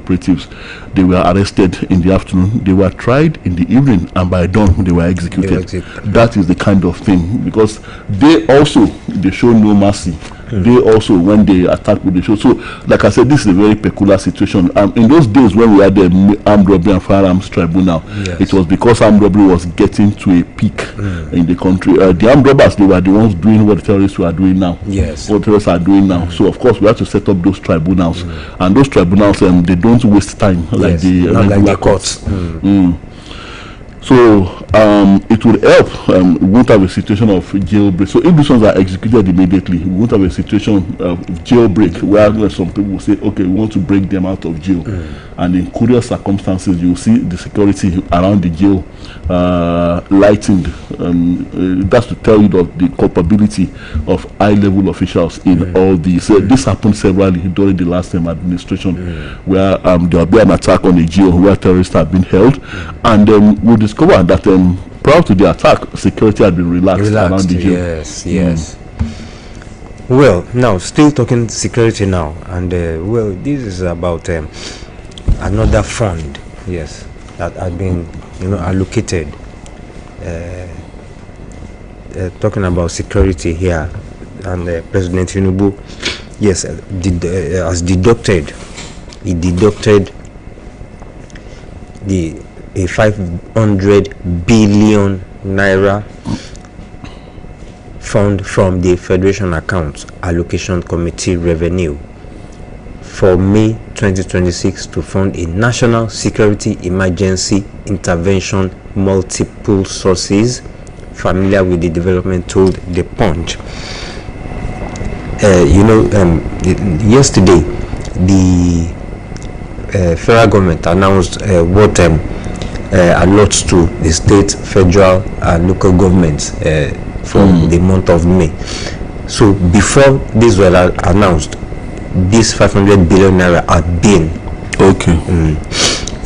operatives. They were arrested in the afternoon, they were tried in the evening, and by dawn they were executed. That is the kind of thing, because they show no mercy. They also, when they attack with the show. So, like I said, this is a very peculiar situation. In those days when we had the Armed Robbery and Firearms Tribunal, it was because armed robbery was getting to a peak in the country. The armed robbers, they were the ones doing what the terrorists were doing now. What the terrorists are doing now. So, of course, we have to set up those tribunals. And those tribunals, they don't waste time like the regular courts. So it would help. We won't have a situation of jailbreak. So if these ones are executed immediately, we won't have a situation of jailbreak where some people will say, okay, we want to break them out of jail. And in curious circumstances, you see the security around the jail lightened. That's to tell you the culpability of high-level officials in all these. This happened severally during the last administration, where there will be an attack on a jail where terrorists have been held, and we discovered that prior to the attack, security had been relaxed around the jail. Yes. Well, now still talking security now, and this is about another fund, that had been allocated. Talking about security here, and President Tinubu, has deducted. He deducted a 500 billion naira fund from the Federation Account Allocation Committee revenue for May 2026 to fund a national security emergency intervention multiple sources. Familiar with the development, told the Punch. Yesterday the federal government announced what allots to the state, federal, and local governments for the month of May. So before this was announced, this 500 billion naira had been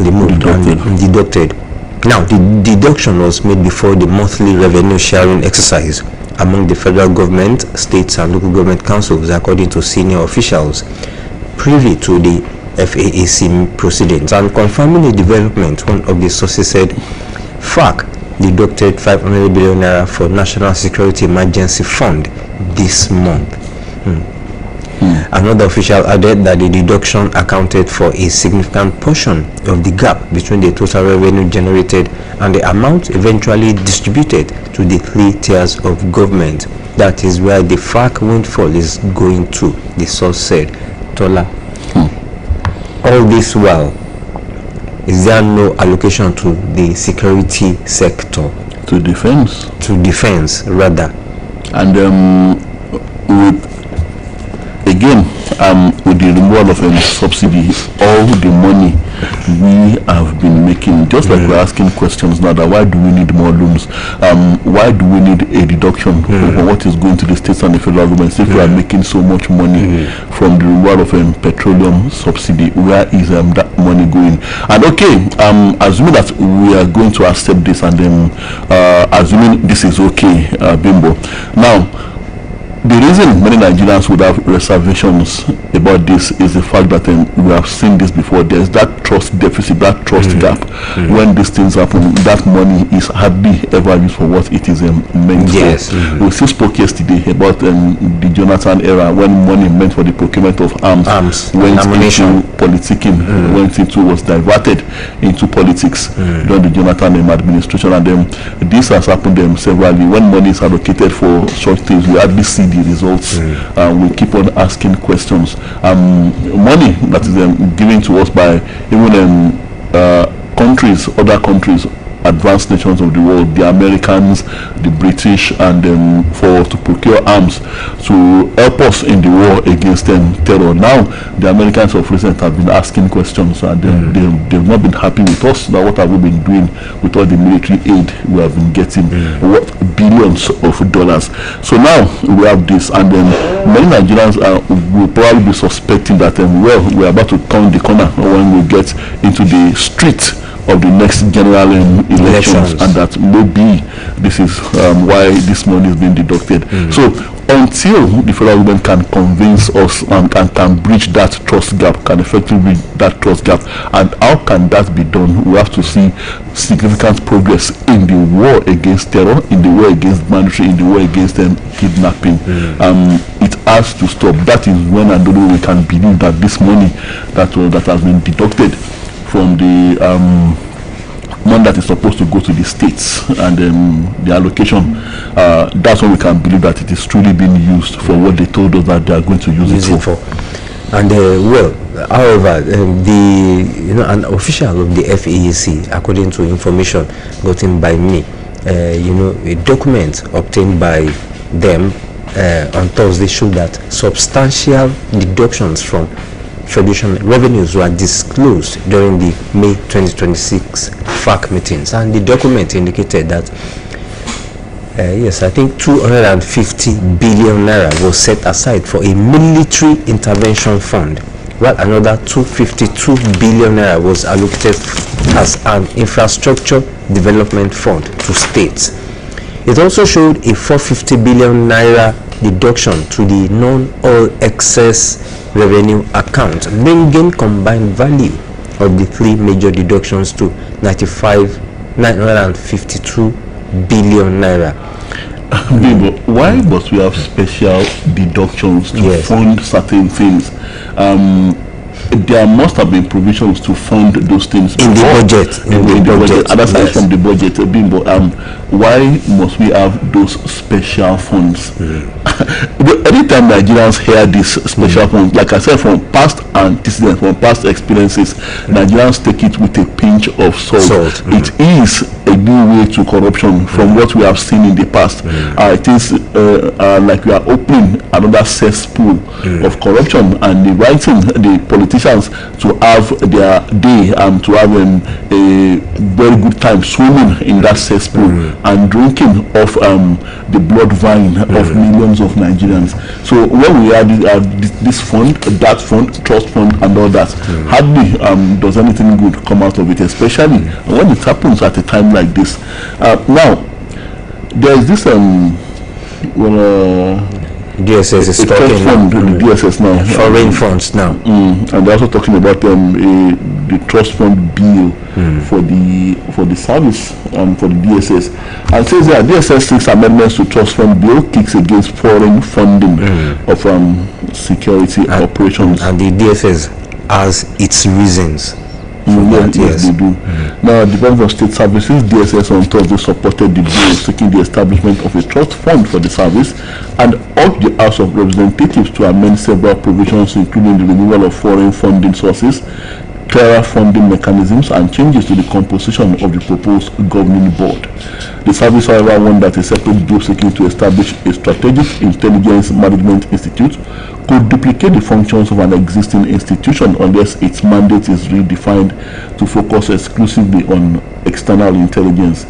removed and deducted. Now, the deduction was made before the monthly revenue sharing exercise among the federal government, states, and local government councils, according to senior officials privy to the FAAC proceedings. And confirming the development, one of the sources said FAC deducted 500 billion naira for National Security Emergency Fund this month. Another official added that the deduction accounted for a significant portion of the gap between the total revenue generated and the amount eventually distributed to the 3 tiers of government. That is where the FAC windfall is going to, the source said. Tola, all this while, is there no allocation to the security sector? To defense? To defense, rather. And with the removal of subsidy, all the money we have been making, just like we're asking questions now, that why do we need more loans? Why do we need a deduction for what is going to the states and the federal government? If we are making so much money from the removal of petroleum subsidy, where is that money going? And assuming that we are going to accept this, and then assuming this is okay, Bimbo. Now, the reason many Nigerians would have reservations about this is the fact that we have seen this before. There's that trust deficit, that trust gap. When these things happen, that money is hardly ever used for what it is meant for. We still spoke yesterday about the Jonathan era, when money meant for the procurement of arms went into politicking, was diverted into politics during the Jonathan administration. And this has happened severally. When money is allocated for such things, we hardly see the results. We keep on asking questions. Money that is given to us by even other countries, advanced nations of the world, the Americans, the British, and to procure arms to help us in the war against terror. Now the Americans of recent have been asking questions, and they've not been happy with us. Now, what have we been doing with all the military aid we have been getting? What billions of dollars? So now we have this, and many Nigerians will probably be suspecting that we're about to turn the corner when we get into the street of the next general elections, and that maybe this is why this money is being deducted. So until the federal government can convince us and can bridge that trust gap, can effectively bridge that trust gap. And how can that be done? We have to see significant progress in the war against terror, in the war against banditry, in the war against kidnapping. It has to stop. That is when and only we can believe that this money that has been deducted from the one that is supposed to go to the states and the allocation, that's when we can believe that it is truly being used for what they told us that they are going to use it for. And however, an official of the FEAC, according to information gotten by me, a document obtained by them on Thursday showed that substantial deductions from traditional revenues were disclosed during the May 2026 FAC meetings, and the document indicated that I think 250 billion naira was set aside for a military intervention fund, while another 252 billion naira was allocated as an infrastructure development fund to states. It also showed a 450 billion naira deduction to the non-oil excess revenue account, bringing combined value of the three major deductions to 952 billion naira. Why must we have special deductions to fund certain things? There must have been provisions to fund those things in the budget. In the budget. And aside from the budget, Bimbo, why must we have those special funds? Anytime Nigerians hear this special funds, like I said, from past antecedents, from past experiences, Nigerians take it with a pinch of salt. It is a new way to corruption from what we have seen in the past. It is like we are opening another cesspool of corruption and inviting the politicians to have their day and to have a very good time swimming in that cesspool and drinking of the blood vine of millions of Nigerians. So when we have this fund, that fund, trust fund and all that, hardly does anything good come out of it, especially when it happens at a time like this. Now there is this DSS is talking fund, the DSS now, foreign funds now, and they're also talking about the trust fund bill for the service for the DSS, and says that DSS 6 amendments to trust fund bill kicks against foreign funding of security operations, and the DSS has its reasons. Yes, they do. Now, the Department of State Services, DSS, on Thursday supported the bill seeking the establishment of a trust fund for the service and urged the House of Representatives to amend several provisions, including the removal of foreign funding sources, clearer funding mechanisms, and changes to the composition of the proposed governing board. The service, however, warned that a separate bill seeking to establish a strategic intelligence management institute could duplicate the functions of an existing institution unless its mandate is redefined to focus exclusively on external intelligence.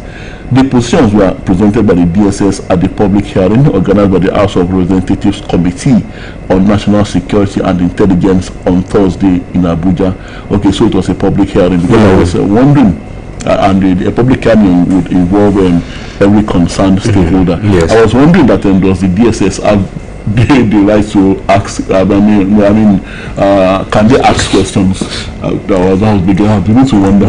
The positions were presented by the DSS at the public hearing organized by the House of Representatives Committee on National Security and Intelligence on Thursday in Abuja. Okay, so it was a public hearing, because I was wondering, and a public hearing would involve every concerned stakeholder. Yes. I was wondering that does the DSS have the right to ask? Can they ask questions? That was beginning to wonder.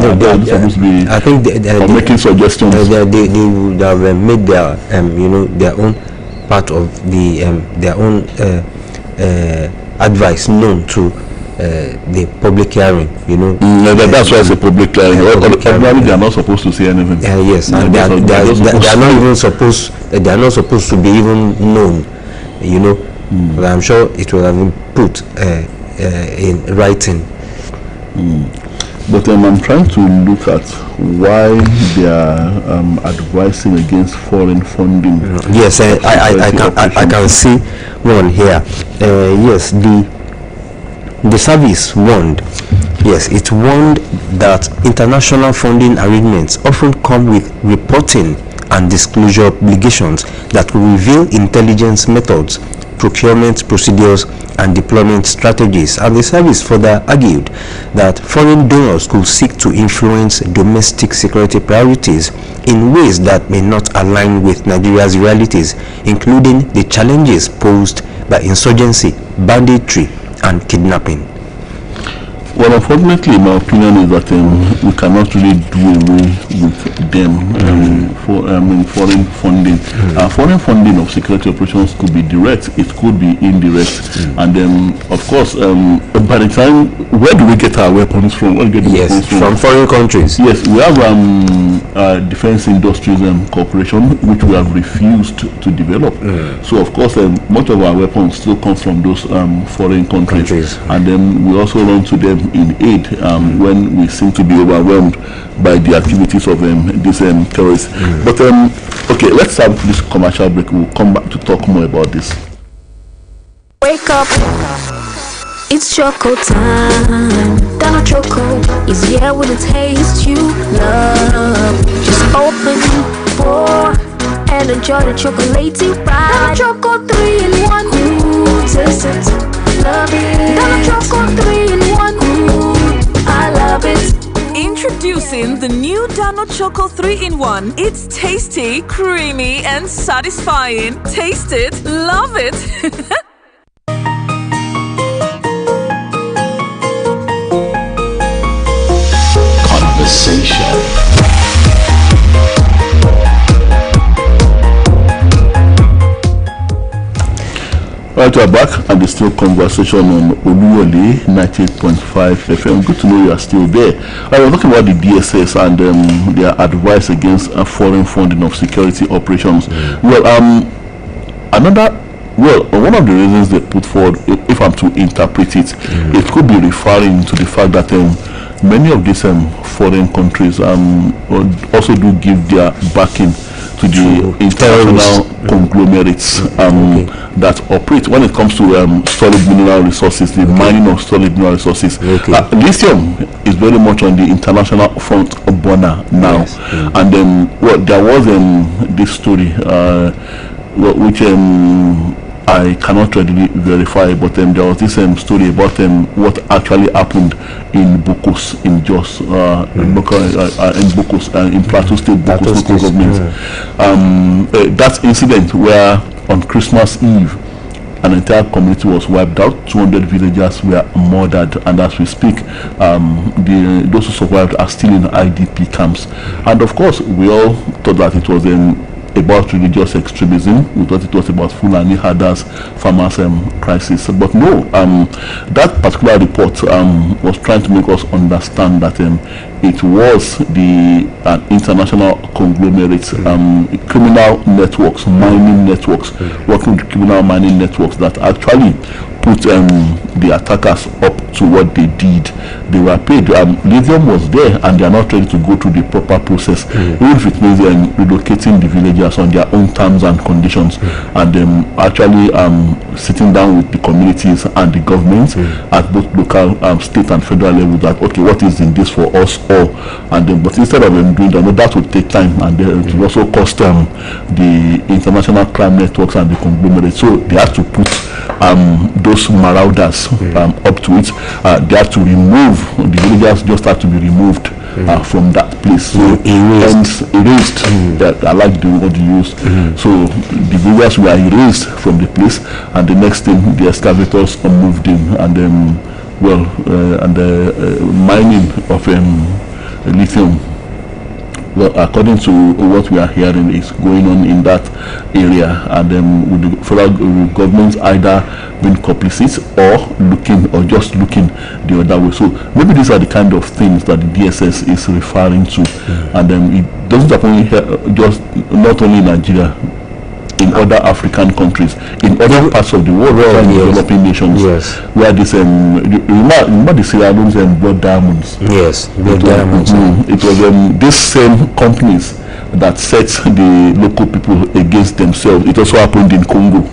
I think they making suggestions. They would have made their their own part of the their own advice known to the public hearing. That's why it's a public hearing. Ordinarily, they are not supposed to say anything. Yes, and they are not even supposed. They are not supposed to be even known. But I'm sure it will have been put in writing. But I'm trying to look at why they are advising against foreign funding. Yes, I can see one here. Yes, the service warned. Yes, it warned that international funding arrangements often come with reporting and disclosure obligations that will reveal intelligence methods, procurement procedures and deployment strategies. And the service further argued that foreign donors could seek to influence domestic security priorities in ways that may not align with Nigeria's realities, including the challenges posed by insurgency, banditry, and kidnapping. Well, unfortunately, my opinion is that we cannot really do away with them for foreign funding. Foreign funding of security operations could be direct, it could be indirect, and of course, by the time, where do we get our weapons from? Where do we get weapons from foreign countries. Yes, we have Defense Industries Corporation, which we have refused to develop. So, of course, much of our weapons still come from those foreign countries, and then we also run to them in aid when we seem to be overwhelmed by the activities of these terrorists. But okay, let's have this commercial break. We'll come back to talk more about this. Wake up, it's choco time. Dano Choco is here with a taste you love. Just open, pour, and enjoy the chocolatey ride. Dano Choco 3 in 1. Ooh, taste it, love it. Dano Choco 3 in 1. Ooh, I love it. Introducing the new Dano Choco 3-in-1. It's tasty, creamy, and satisfying. Taste it, love it. Conversation. Right, we're back and there's still conversation on Oluyole 98.5 FM. Good to know you are still there. I was talking about the DSS and their advice against foreign funding of security operations. Well, one of the reasons they put forward, if I'm to interpret it, it could be referring to the fact that many of these foreign countries also do give their backing to the international conglomerates that operate when it comes to solid mineral resources, the mining of solid mineral resources. Lithium is very much on the international front burner now. And there was this story which I cannot readily verify, but there was this story about what actually happened in Bokos, in Jos, in Bokos, in Plateau State, Bokos local government. That incident where on Christmas Eve, an entire community was wiped out, 200 villagers were murdered, and as we speak, those who survived are still in IDP camps. And of course, we all thought that it was about religious extremism. We thought it was about Fulani herders, farmers crisis, but no. That particular report was trying to make us understand that it was the international conglomerates, criminal networks, mining networks, working with criminal mining networks that actually put the attackers up to what they did. They were paid. Lithium was there, and they are not ready to go through the proper process, even if it means relocating the villagers on their own terms and conditions, and actually sitting down with the communities and the government at both local, state, and federal level. That okay, what is in this for us all? And but instead of doing that would take time, and it will also cost the international crime networks and the conglomerates. So they have to put those marauders up to it. They have to remove the villagers. Just have to be removed from that place. So erased. That I like the word you used. So the villagers were erased from the place, and the next thing the excavators moved in, and mining of lithium. Well, according to what we are hearing, is going on in that area, and with the federal government either being complicit or just looking the other way. So maybe these are the kind of things that the DSS is referring to, and it doesn't happen here, just not only in Nigeria, in other African countries, in other parts of the world, developing nations, where this remember the Sierra Leone's blood diamonds. Yes, blood diamonds. It was these same companies that set the local people against themselves. It also happened in Congo.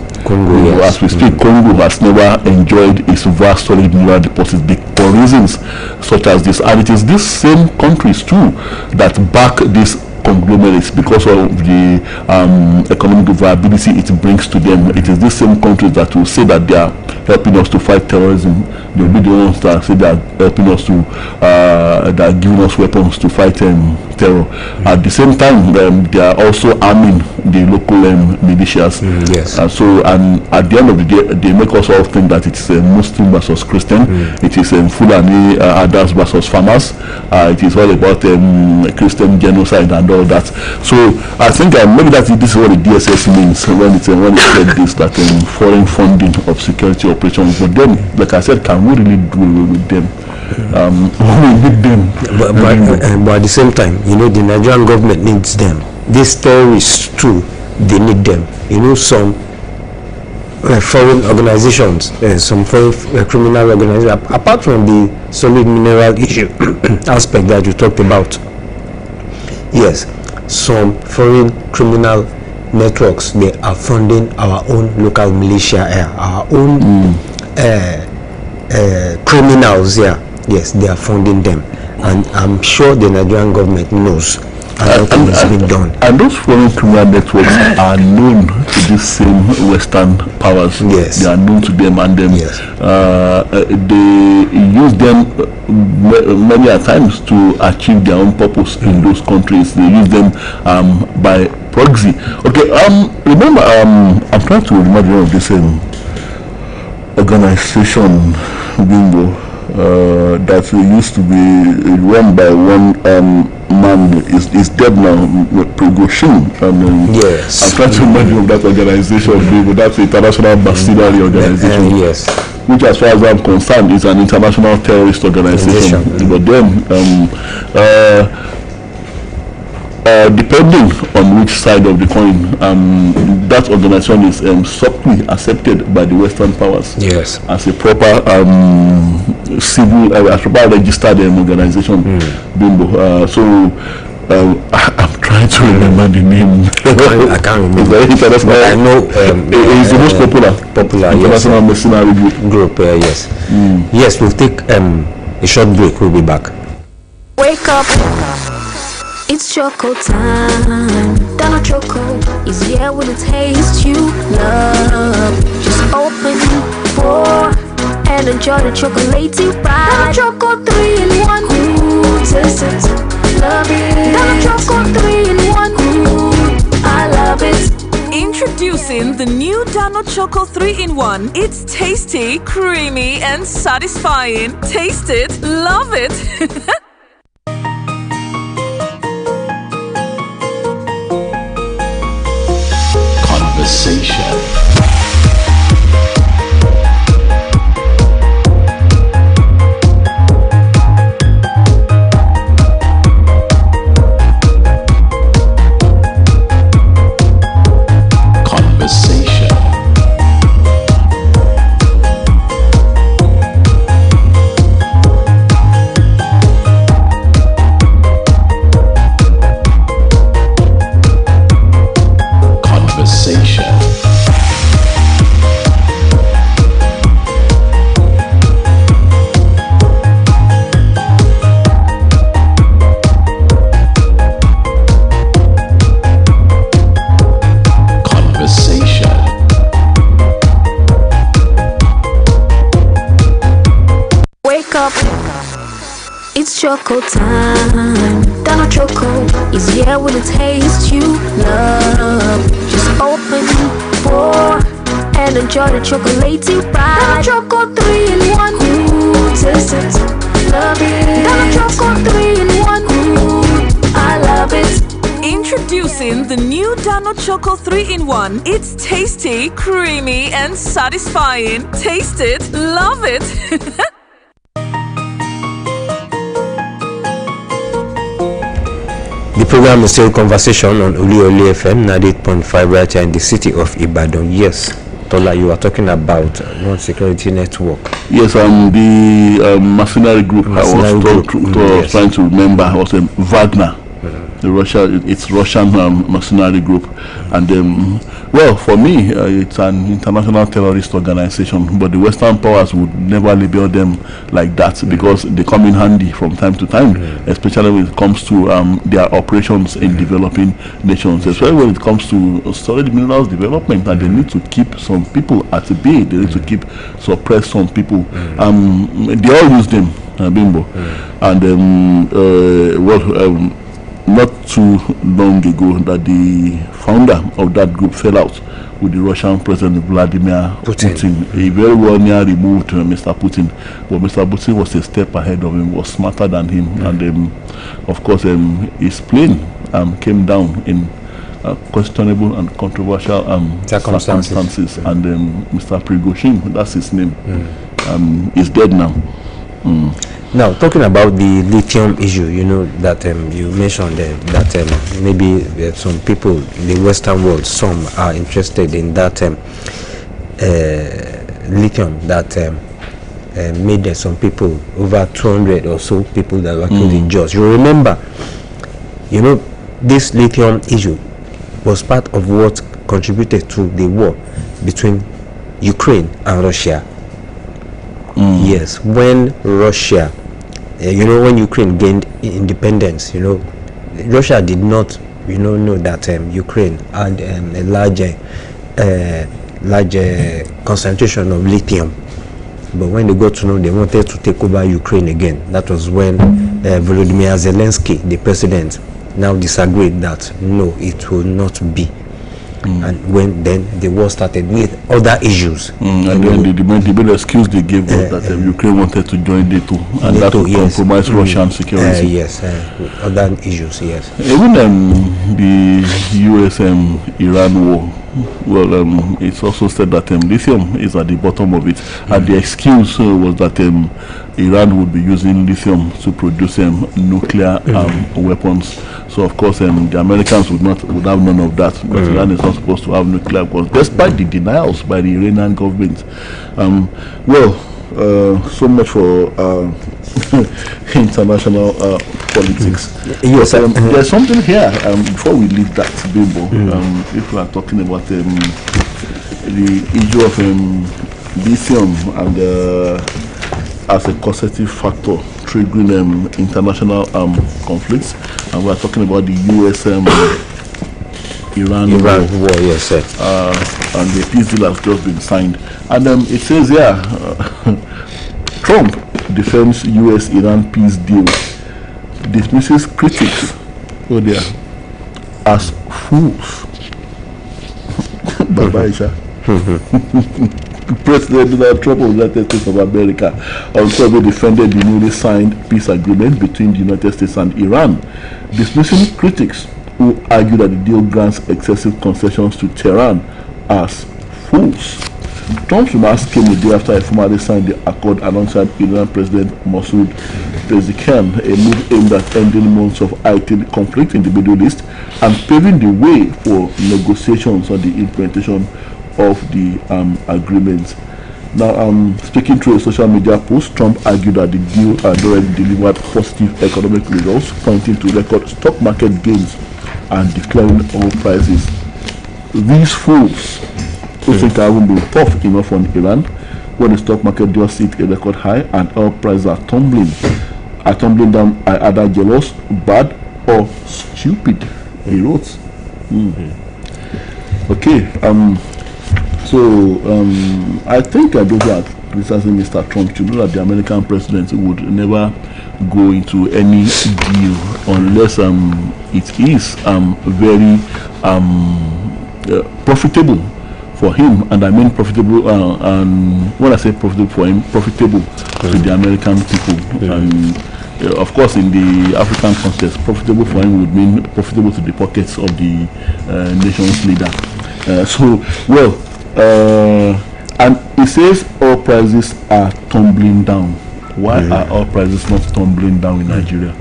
As we speak, Congo has never enjoyed its vast solid mineral deposits for reasons such as this, and it is these same countries too that back these conglomerates because of the economic viability it brings to them. It is these same countries that will say that they are helping us to fight terrorism. They will be the ones that say they are helping us to that are giving us weapons to fight terror. At the same time, they are also arming the local militias. Yes. So, and at the end of the day, they make us all think that it's Muslim versus Christian. It is Fulani others versus farmers. It is all about Christian genocide and all that. So I think maybe this is what the DSS means when it said this, that foreign funding of security operations. But then, like I said, can we really do away with them? We need them. But at the same time, the Nigerian government needs them. This story is true. They need them. Some foreign organizations, some foreign criminal organizations, apart from the solid mineral issue aspect that you talked about. Yes, some foreign criminal networks, they are funding our own local militia, our own criminals here. Yes, they are funding them, and I'm sure the Nigerian government knows. And it's been done. And those foreign criminal networks are known to these same Western powers. Yes, they are known to them, and then they use them many a times to achieve their own purpose in those countries. They use them by proxy. Okay, remember, I'm trying to remind you of this organization, Bimbo, that used to be run by one man is dead now, Prigozhin. Yes. I'm trying to remind you of that organization, Bimbo. That's the International Bastillery Organization. Yes. Which, as far as I'm concerned, is an international terrorist organization. But then, depending on which side of the coin, that organization is subtly accepted by the Western powers. Yes. As a proper civil, as a proper registered organization. Bimbo. I'm trying to remember the name. I can't remember. I know it's the most popular international mercenary group. Yes. Yes, we'll take a short break. We'll be back. Wake up. It's choco time. Dano Choco is here with a taste you love. Just open, pour, and enjoy the chocolatey ride. Dano Choco 3-in-1. Ooh, taste it, love it. Dano Choco 3-in-1. Ooh, I love it. Introducing the new Dano Choco 3-in-1. It's tasty, creamy, and satisfying. Taste it, love it. Conversation. It's choco time. Dano Choco is here with a taste you love. Just open, pour, and enjoy the chocolatey ride. Dano Choco 3-in-1. Ooh, taste it, love it. Dano Choco 3-in-1. Ooh, I love it. Introducing the new Dano Choco 3-in-1. It's tasty, creamy, and satisfying. Taste it, love it. The program is still Conversation on Oluyole FM 98.5 right here in the city of Ibadan. Yes, Tola, you are talking about one security network. Yes, the mercenary group I was trying to remember was Wagner. it's Russian mercenary group, and well, for me, it's an international terrorist organization. But the Western powers would never label them like that because they come in handy from time to time, especially when it comes to their operations in developing nations, especially when it comes to solid minerals development, and they need to keep some people at bay. They need to suppress some people. They all use them, Bimbo, and not too long ago that the founder of that group fell out with the Russian President Vladimir Putin. He very well near removed Mr. Putin, but Mr. Putin was a step ahead of him, was smarter than him, and of course his plane came down in questionable and controversial circumstances, and Mr. Prigozhin, that's his name, is dead now. Now, talking about the lithium issue, you know that you mentioned that maybe some people in the Western world, some are interested in that lithium that made some people, over 200 or so people that were killed in Jos. You remember, you know, this lithium issue was part of what contributed to the war between Ukraine and Russia. Yes, when Russia, when Ukraine gained independence, Russia did not, know that Ukraine had a large concentration of lithium. But when they got to know they wanted to take over Ukraine again, that was when Volodymyr Zelensky, the president, now disagreed that no, it will not be. And when then the war started with other issues, and then the main excuse they gave was that Ukraine wanted to join NATO, and that would compromise Russian security. Yes, other issues. Yes, even the US Iran war. Well, it's also said that lithium is at the bottom of it, and the excuse was that Iran would be using lithium to produce nuclear weapons. So of course the Americans would have none of that, because Iran is not supposed to have nuclear weapons, despite the denials by the Iranian government. So much for international politics. Yes, there's something here before we leave that, Bimbo. If we are talking about the issue of lithium and as a causative factor triggering international conflicts, and we are talking about the US Iran war, yes, sir. And the peace deal has just been signed, and it says here Trump defends US-Iran peace deal, dismisses critics as fools. Bye-bye, Isha. President Donald Trump of the United States of America also defended the newly signed peace agreement between the United States and Iran, dismissing critics who argue that the deal grants excessive concessions to Tehran as fools. Trump's remarks came a day after he formally signed the accord alongside Iran President Masoud Pezeshkian, a move aimed at ending months of heightened conflict in the Middle East and paving the way for negotiations on the implementation of the agreement. Now, speaking through a social media post, Trump argued that the deal had already delivered positive economic results, pointing to record stock market gains and declaring oil prices. These fools who think I haven't been tough enough on Iran when the stock market just hit a record high and oil prices are tumbling down, are either jealous, bad, or stupid, he wrote. Okay, so I think those who are criticizing Mr. Trump should know that the American president would never go into any deal unless it is very profitable for him, and I mean profitable, and when I say profitable for him, profitable to the American people. And of course, in the African context, profitable for him would mean profitable to the pockets of the nation's leader. And it says oil prices are tumbling down. Why are oil prices not tumbling down in Nigeria?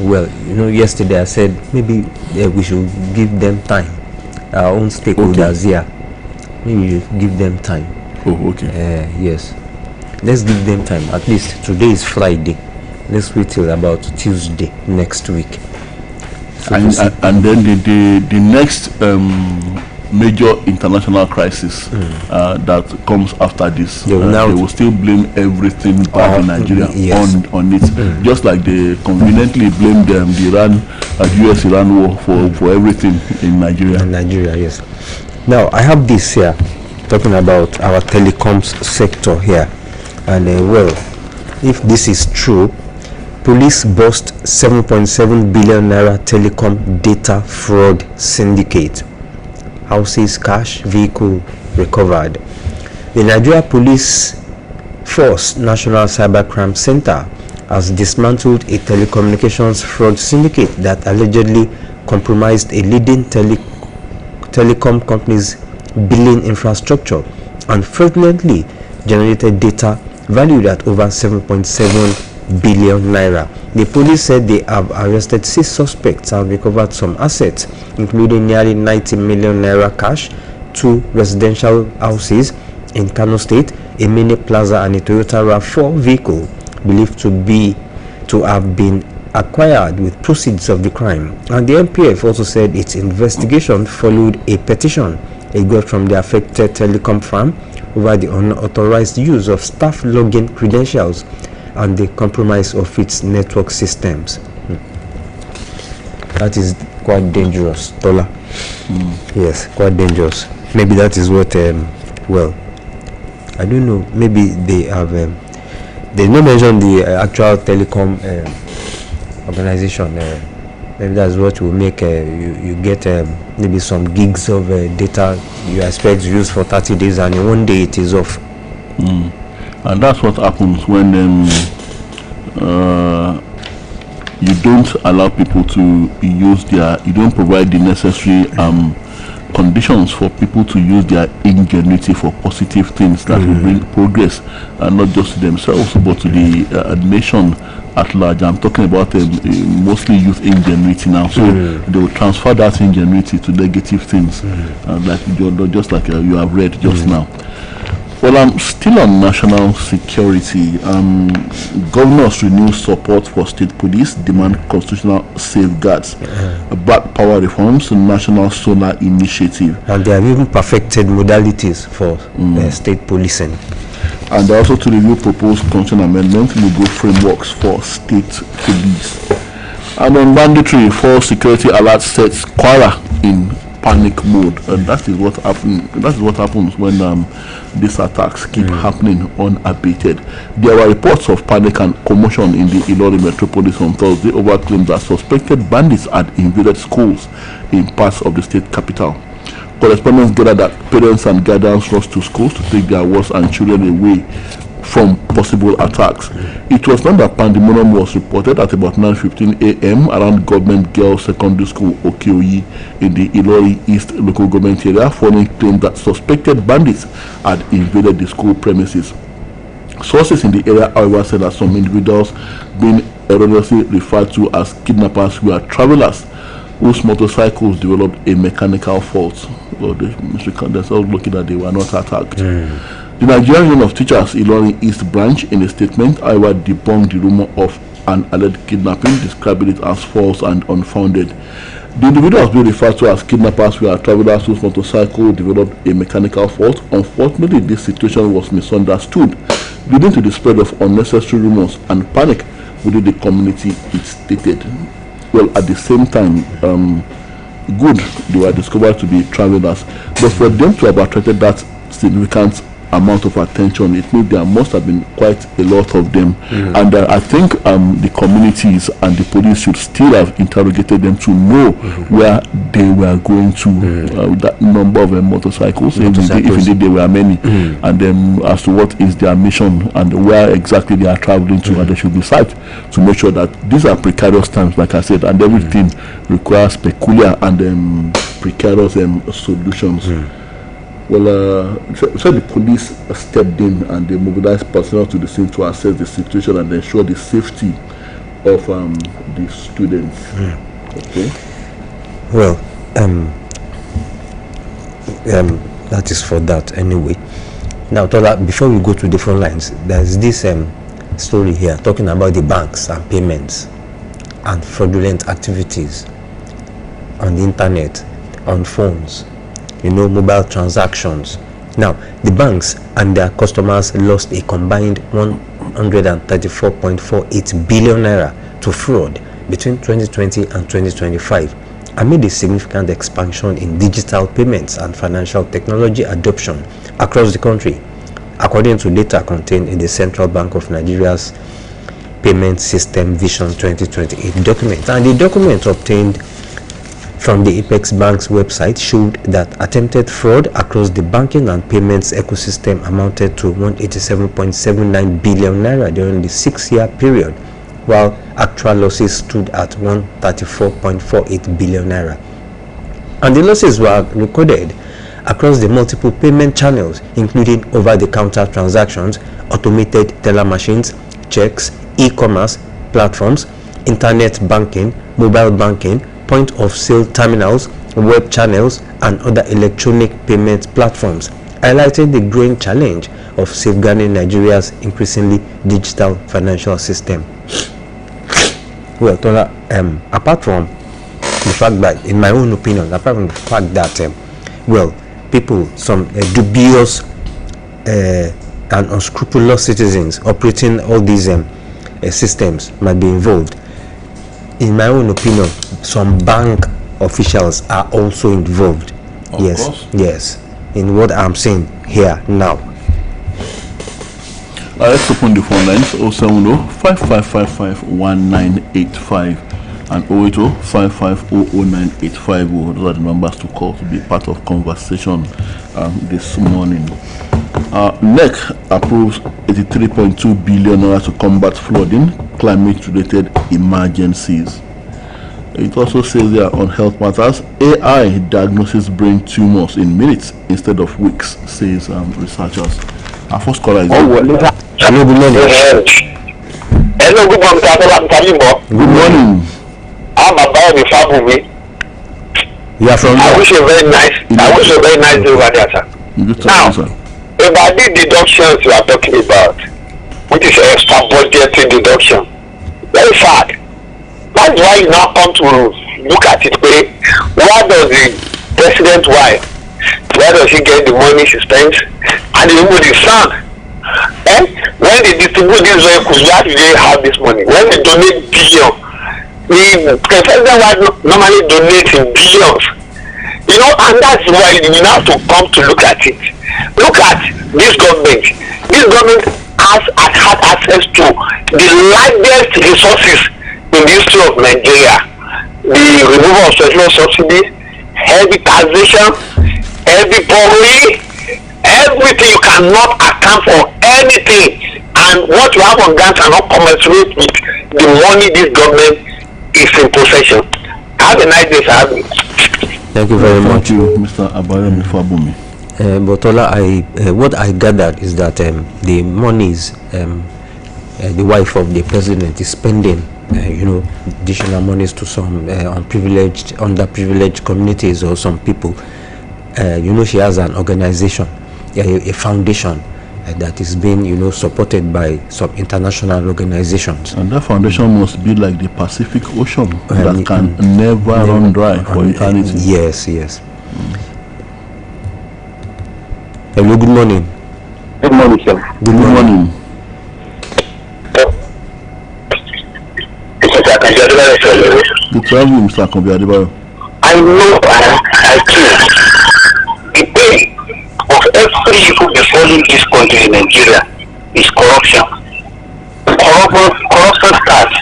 Well, yesterday I said maybe we should give them time. Our own stakeholders here, maybe give them time. Oh, okay. Yes, let's give them time. At least today is Friday. Let's wait till about Tuesday next week. and then the next major international crisis that comes after this, they will still blame everything back in Nigeria on it, just like they conveniently blamed the US-Iran war for everything in Nigeria. Yes. Now I have this here talking about our telecoms sector here, and if this is true, police bust 7.7 billion naira telecom data fraud syndicate. Houses, cash, vehicle recovered. The Nigeria Police Force National Cybercrime Center has dismantled a telecommunications fraud syndicate that allegedly compromised a leading telecom company's billing infrastructure and fraudulently generated data valued at over 7.7 billion naira. The police said they have arrested 6 suspects and recovered some assets, including nearly 90 million naira cash, 2 residential houses in Kano State, a mini plaza, and a Toyota RAV4 vehicle believed to have been acquired with proceeds of the crime. And the MPF also said its investigation followed a petition it got from the affected telecom firm over the unauthorized use of staff login credentials and the compromise of its network systems. That is quite dangerous, Tola. Yes, quite dangerous. Maybe that is what I don't know, maybe they have they don't mention the actual telecom organization. Maybe that's what will make you get maybe some gigs of data you expect to use for 30 days, and in one day it is off. And that's what happens when you don't allow people to use you don't provide the necessary conditions for people to use their ingenuity for positive things that will bring progress, and not just to themselves but to the nation at large. I'm talking about mostly youth ingenuity now, so they will transfer that ingenuity to negative things, just like you have read just now. Well, I'm still on national security. Governors renew support for state police, demand constitutional safeguards, back power reforms, national solar initiative. And they have even perfected modalities for state policing. And also to review proposed constitutional amendment, legal frameworks for state police. And on mandatory for security alert sets Kwara in panic mode, and that is what happens when these attacks keep happening unabated. There were reports of panic and commotion in the Oluyole metropolis on Thursday over claims that suspected bandits had invaded schools in parts of the state capital. Correspondents gathered that parents and guardians rushed to schools to take their wards and children away from possible attacks. It was known that pandemonium was reported at about 9:15 a.m. around Government Girls Secondary School Okeoyi in the Ilori East local government area, following claims that suspected bandits had invaded the school premises. Sources in the area, however, said that some individuals being erroneously referred to as kidnappers were travelers whose motorcycles developed a mechanical fault. Well, themselves looking that they were not attacked. The Nigerian Union of Teachers Ilori East branch, in a statement, however, debunked the rumor of an alleged kidnapping, describing it as false and unfounded. The individuals being referred to as kidnappers were travelers whose motorcycle developed a mechanical fault. Unfortunately, this situation was misunderstood, leading to the spread of unnecessary rumors and panic within the community, it stated. Well, at the same time, good, they were discovered to be travelers, but for them to have attracted that significant amount of attention, it means there must have been quite a lot of them. And I think the communities and the police should still have interrogated them to know where they were going to, that number of motorcycles, if indeed there were many, and then as to what is their mission and where exactly they are traveling to, and they should be searched to make sure that these are precarious times, like I said, and everything requires peculiar and precarious solutions. Well, so the police stepped in and they mobilized personnel to the scene to assess the situation and ensure the safety of the students. Okay. Well, that is for that anyway. Now, before we go to different lines, there's this story here talking about the banks and payments and fraudulent activities. on the internet, on phones, mobile transactions. Now, the banks and their customers lost a combined 134.48 billion naira to fraud between 2020 and 2025, amid a significant expansion in digital payments and financial technology adoption across the country, according to data contained in the Central Bank of Nigeria's Payment System Vision 2028 document. And the document obtained from the Apex Bank's website showed that attempted fraud across the banking and payments ecosystem amounted to 187.79 billion naira during the 6-year period, while actual losses stood at 134.48 billion naira. And the losses were recorded across the multiple payment channels, including over-the-counter transactions, automated teller machines, checks, e-commerce platforms, internet banking, mobile banking, point-of-sale terminals, web channels, and other electronic payment platforms, highlighting the growing challenge of safeguarding Nigeria's increasingly digital financial system. Well, Tola, apart from the fact that, in my own opinion, apart from the fact that, some dubious and unscrupulous citizens operating all these systems might be involved. In my own opinion, some bank officials are also involved. Of course. Yes, in what I'm saying here now. Let's open the phone lines 070-5555-1985 and 080-5500-985. Those are the numbers to call to be part of conversation this morning. NEC approves 83.2 billion naira to combat flooding, climate-related emergencies. It also says there on health matters, AI diagnoses brain tumors in minutes instead of weeks, says researchers. Our first caller is... Hello, good morning. Hello, good morning. Good morning. I'm about the family. You are from... I wish you a very nice day over there, sir. Now, about the deductions you are talking about, which is extra budgeting deduction, very sad. That's why you now come to look at it. Why does the president why does he get the money she spends and the money son? When they distribute these vehicles, why do they have this money? When they donate billions, the president normally donates in billions. And that's why you have to come to look at it. Look at this government. This government has had access to the largest resources in the history of Nigeria. The removal of social subsidies, heavy taxation, heavy poverty, everything. You cannot account for anything. And what you have on ground cannot commensurate with the money this government is in possession. Have a nice day, sir. Thank you very much. Thank you, Mr. Abayomi Fabumi. But Ola, what I gathered is that the monies the wife of the president is spending, additional monies to some underprivileged communities or some people. She has an organization, a foundation that is being, supported by some international organizations. And that foundation must be like the Pacific Ocean that can never run dry for eternity. Yes. Hello, good morning. Good morning, sir. Good morning. Good to have you, Mr. Akombi Adebayo. I know I think the pain of every evil befalling this country in Nigeria is corruption. Corruption starts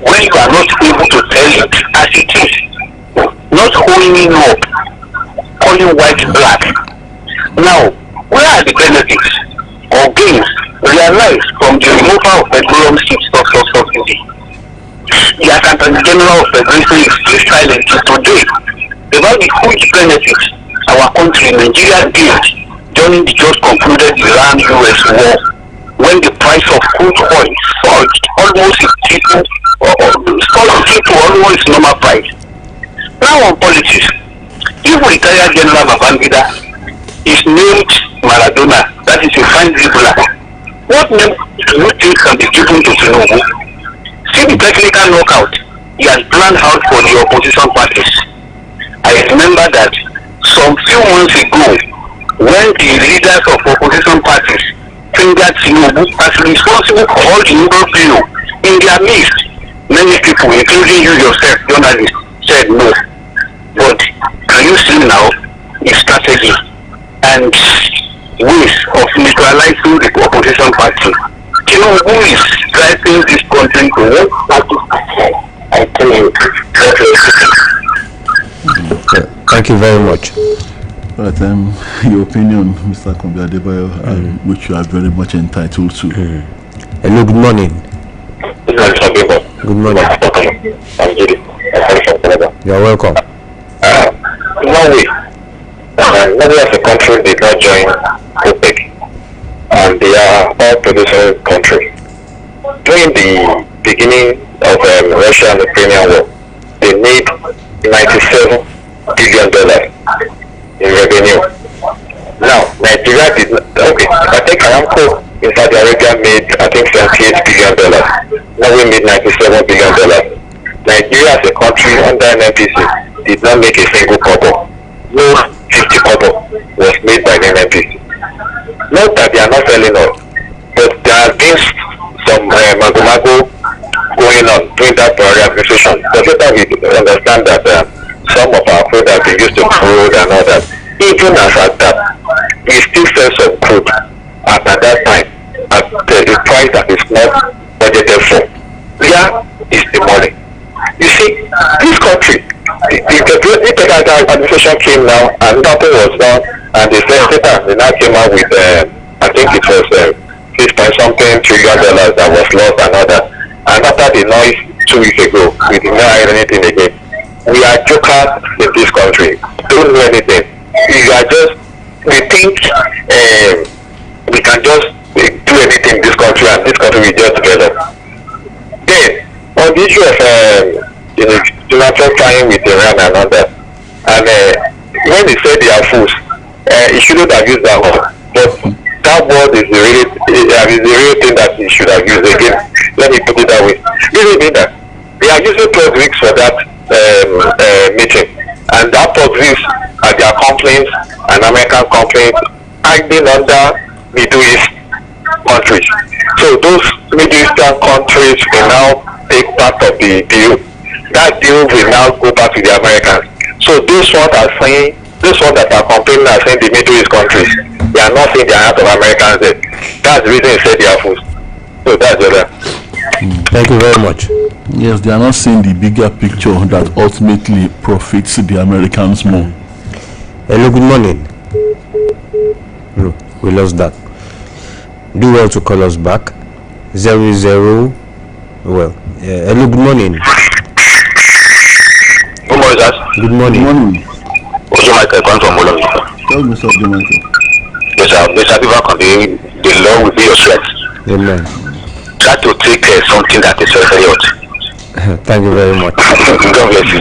when you are not able to tell it as it is, not holding up, calling white black. Now, where are the benefits or gains realized from the removal of petroleum subsidy? The Accountant General of Federation is still silent till today about the huge benefits our country, Nigeria, gained during the just concluded Iran-US war, when the price of crude oil surged almost to almost normal price. Now on politics, if retired General Babangida is named Maradona, that is a fine dribbler, what name do you think can be given to Tinubu? See the technical knockout he has planned out for the opposition parties. I remember that some few months ago, when the leaders of opposition parties fingered Tinubu as responsible for all the imbroglio in their midst, many people, including you yourself, journalists, said no. But can you see now his strategy and ways of neutralizing the opposition party? Tinubu is driving this country to one party. I tell you, thank you very much. But your opinion, Mr. Kombi Adebayo, which you are very much entitled to. Hello, good morning. Good morning. You're welcome. Norway as a country did not join OPEC, and they are all producing country. During the beginning of Russia and Ukrainian war, they made $97 billion in revenue. Now, Nigeria did not, I think Aramco in Saudi Arabia made, $78 billion. Norway made $97 billion. Nigeria as a country under NNPC did not make a single kobo. No 50 kobo was made by the NNPC. Not that they are not selling us, but there has been some mago going on during that administration. But later we understand that some of our food has been used to crude and all that. Even as at that, we still sell some crude at that time at the price that is not budgeted for. Where is the money? You see, this country, the administration came now and nothing was done, and they said they now came out with I think it was $6.something trillion that was lost and all that. And after the noise 2 weeks ago, we did not hear anything again. We are jokers in this country. Don't do anything. We think we can just do anything in this country, and this country will just develop. Then, on the issue of Donald Trump trying with Iran and all that, and when they said they are fools, he shouldn't have used that word. But that word is the real thing that he should have used again. Let me put it that way. Really mean that they are using 12 weeks for that meeting, and that 12 weeks are their complaints and American complaints acting under Middle East countries. So those Middle Eastern countries will now take part of the deal. That deal will now go back to the Americans. So those ones that are complaining are saying the Middle East countries, they are not saying they are out of Americans there. That's the reason he said they are fools. So that's the other. Thank you very much. Yes, they are not seeing the bigger picture that ultimately profits the Americans more. Hello, good morning. No, we lost that. Do well to call us back. 00. Well, hello, good morning. Good morning, sir. Good morning. Good morning. Ojo Michael, come from Oluyole. Tell me, Mr. Michael. Yes, sir. Mr. Biva, the law will be your strength. Amen. Try to take something that is very hot. Thank you very much. God bless you.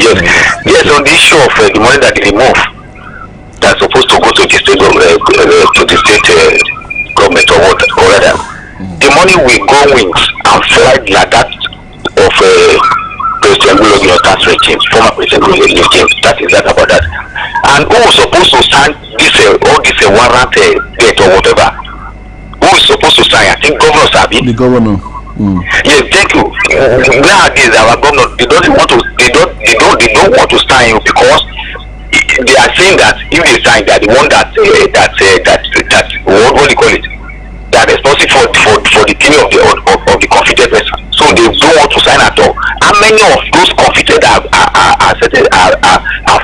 Yes, on the issue of the money that they remove, that's supposed to go to the state government, government or what, or rather, the money will go wings and fly like that of President Oluyole tax regime, former President Oluyole regime. That is that about that. And who was supposed to sign this all this warrant debt or whatever? Who is supposed to sign? I think Governor Sabi. The governor. Yes, thank you. Nowadays, our governor they don't want to sign because they are saying that if they sign, they are the one that what do you call it? They are responsible for the killing of the convicted person. So they don't want to sign at all. How many of those convicted are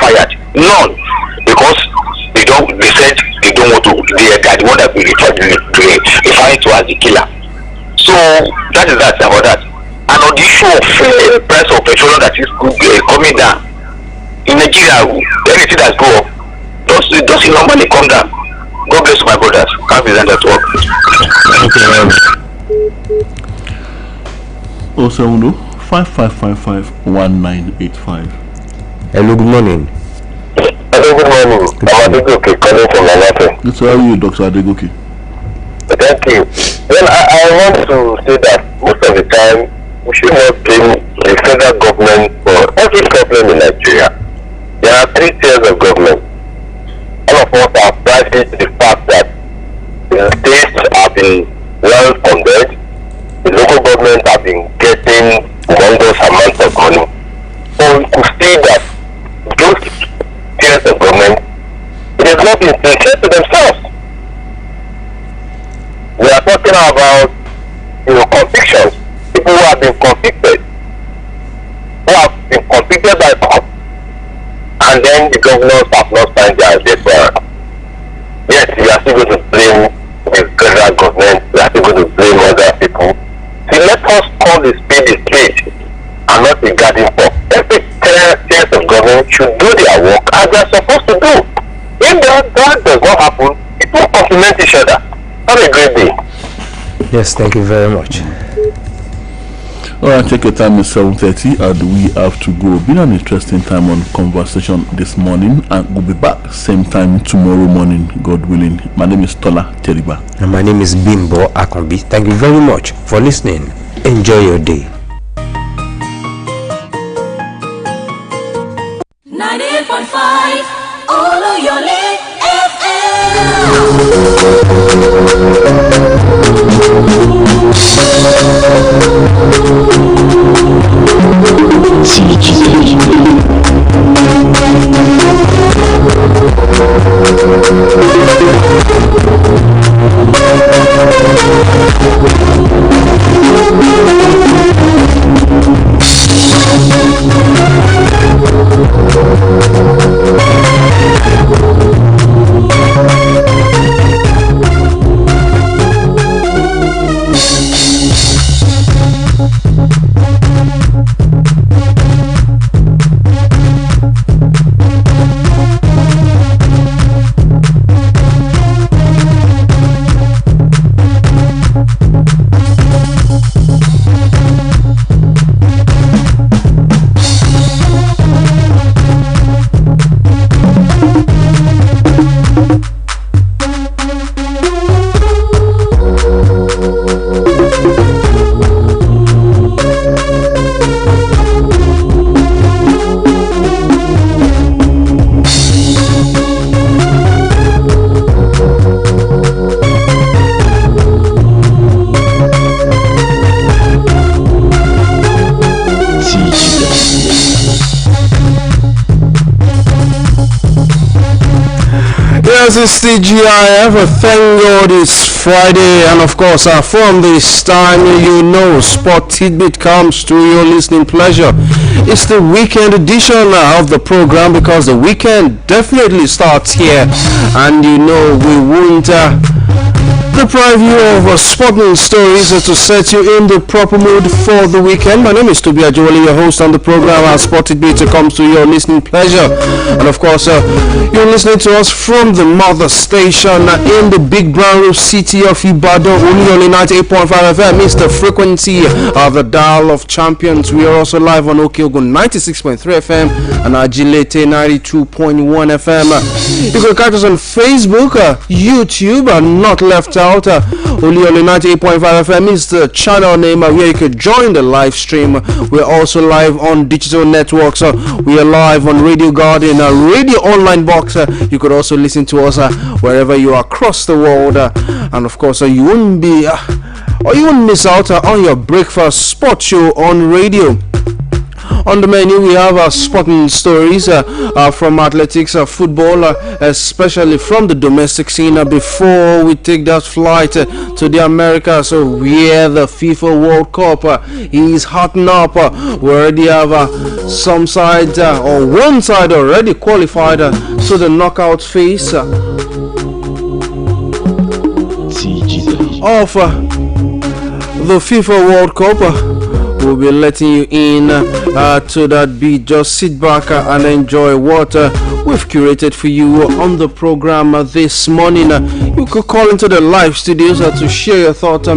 fired? None, because they said they don't want to. They are the one that will refer to as the killer. So that is that about that. And on the issue of price of petrol that is coming down in Nigeria, anything that go up does it normally come down. God bless my brothers. Can't be that work. Also, 55551985. Hello, good morning. Hello, good morning. I'm Adegoke calling from Manhattan. Good to have you, Dr. Adegoke. Thank you. Well, I want to say that most of the time we should not blame the federal government for every problem in Nigeria. There are 3 tiers of government. All of us are privy to the fact that the states have been well funded, the local government have been getting humongous amounts of money. So we could see that those tiers of government, it has not been sincere to themselves. We are talking about, convictions. People who have been convicted, by court, and then the governors have not signed their death warrant. Yes, we are still going to blame the federal government. We are still going to blame other people. See, let us call the spade and not the garden fork. Every tiers of government should do their work as they are supposed to do. If that does not happen, it will complement each other. Have a great day. Yes, thank you very much. All right, check your time is 7:30 and we have to go. Been an interesting time on conversation this morning, and we'll be back same time tomorrow morning, God willing. My name is Tola Teriba. And my name is Bimbo Akombi. Thank you very much for listening. Enjoy your day. 98.5 Oluyole This is CGIF. Thank God it's Friday, and of course from this time Sport Tidbit comes to your listening pleasure. It's the weekend edition of the program, because the weekend definitely starts here, and we won't deprive you of sporting stories to set you in the proper mood for the weekend. My name is Tobi Ajowole, your host on the program. Our Sport Tidbit comes to your listening pleasure, and of course you're listening to us from the mother station in the big brown city of Ibadan. Oluyole 98.5 FM is the frequency of the dial of champions. We are also live on Okeogun 96.3 FM and Agilete 92.1 FM. You can catch us on Facebook, YouTube, and not left out. Oluyole 98.5 FM is the channel name where you could join the live stream. We're also live on digital networks. We are live on Radio Garden, Radio Online Box. You could also listen to us wherever you are across the world. And of course, you wouldn't miss out on your breakfast sports show on radio. On the menu, we have sporting stories from athletics, football, especially from the domestic scene. Before we take that flight to the Americas, where the FIFA World Cup is hotting up. We already have some sides, or one side already qualified to the knockout phase of the FIFA World Cup. We'll be letting you in to that beat. Just sit back and enjoy what we've curated for you on the program this morning. You could call into the live studios to share your thoughts.